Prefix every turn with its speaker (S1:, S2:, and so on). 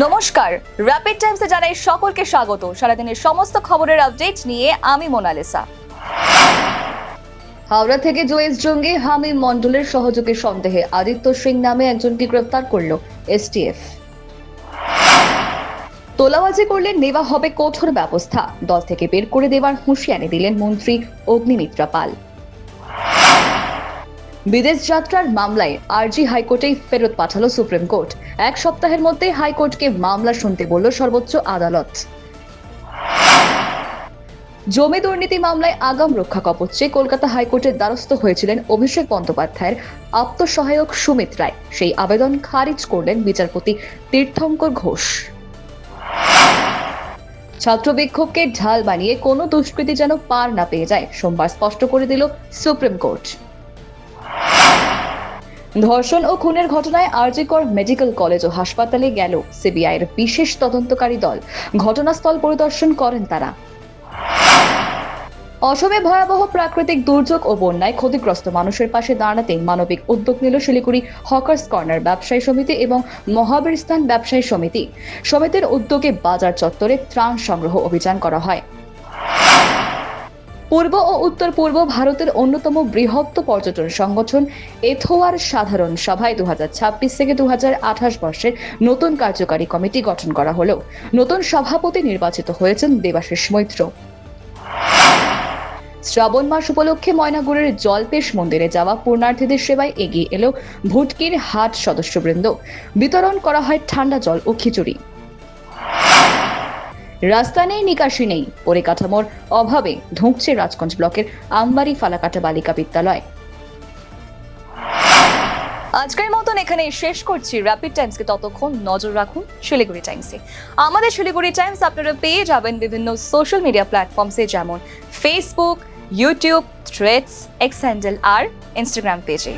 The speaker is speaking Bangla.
S1: নমস্কার, র্যাপিড টাইমসে জানাই সকলকে স্বাগত। সারাদিনের সমস্ত খবরের আপডেট নিয়ে আমি মোনালিসা। হাওড়া থেকে জয়েস জঙ্গি হামিম মণ্ডলের সহযোগী সন্দেহে আদিত্য সিং নামে একজনকে গ্রেফতার করল এসটিএফ। তোলাবাজি করলে নেওয়া হবে কঠোর ব্যবস্থা, দল থেকে বের করে দেওয়ার হুঁশিয়ারি দিলেন মন্ত্রী অগ্নিমিত্রা পাল। বিদেশ যাত্রার মামলায় আরজি হাইকোর্টে ফেরত পাঠালো সুপ্রিম কোর্ট। এক সপ্তাহের মধ্যে হাইকোর্টকে মামলা শুনতে বলল সর্বোচ্চ আদালত। জমি দুর্নীতি মামলায় আগাম রক্ষা কবচে কলকাতা হাইকোর্টের দ্বারস্থ হয়েছিলেন অভিষেক বন্দ্যোপাধ্যায়ের আত্মসহায়ক সুমিত রায়। সেই আবেদন খারিজ করলেন বিচারপতি তীর্থঙ্কর ঘোষ। ছাত্র বিক্ষোভকে ঢাল বানিয়ে কোনো দুষ্কৃতী যেন পার না পেয়ে যায়, সোমবার স্পষ্ট করে দিল সুপ্রিম কোর্ট। ধর্ষণ ও খুনের ঘটনায় আরজিকর মেডিকেল কলেজ ও হাসপাতালে গেল সিবিআইয়ের বিশেষ তদন্তকারী দল। ঘটনাস্থল পরিদর্শন করেন তারা। অসমে ভয়াবহ প্রাকৃতিক দুর্যোগ ও বন্যায় ক্ষতিগ্রস্ত মানুষের পাশে দাঁড়াতে মানবিক উদ্যোগ নিল শিলিগুড়ি হকার্স কর্নার ব্যবসায়ী সমিতি এবং মহাবীর স্থান ব্যবসায়ী সমিতি। সমিতির উদ্যোগে বাজার চত্বরে ত্রাণ সংগ্রহ অভিযান করা হয়। পূর্ব ও উত্তর পূর্ব ভারতের অন্যতম বৃহৎ পর্যটন সংগঠন এথোয়ার সাধারণ সভায় 2026 থেকে 2028 বর্ষের নতুন কার্যকারী কমিটি গঠন করা হলো। নতুন সভাপতি নির্বাচিত হয়েছেন দেবাশিস মৈত্র। শ্রাবণ মাস উপলক্ষে ময়নাগুড়ির জলপেশ মন্দিরে যাওয়া পুণ্যার্থীদের সেবায় এগিয়ে এলো ভুটকির হাট সদস্যবৃন্দ। বিতরণ করা হয় ঠান্ডা জল ও খিচুড়ি। রাস্তা নেই, নিকাশি নেই, পরিকাঠামোর অভাবে ধুঁকছে রাজগঞ্জ ব্লকের আমবাড়ি ফালাকাটা বালিকা বিদ্যালয়। আজকের মতন এখানেই শেষ করছি র্যাপিড টাইমসকে। ততক্ষণ নজর রাখুন শিলিগুড়ি টাইমসে। আমাদের শিলিগুড়ি টাইমস আপনারা পেয়ে যাবেন বিভিন্ন সোশ্যাল মিডিয়া প্ল্যাটফর্মসে, যেমন Facebook, YouTube, Threads, X handle আর ইনস্টাগ্রাম পেজে।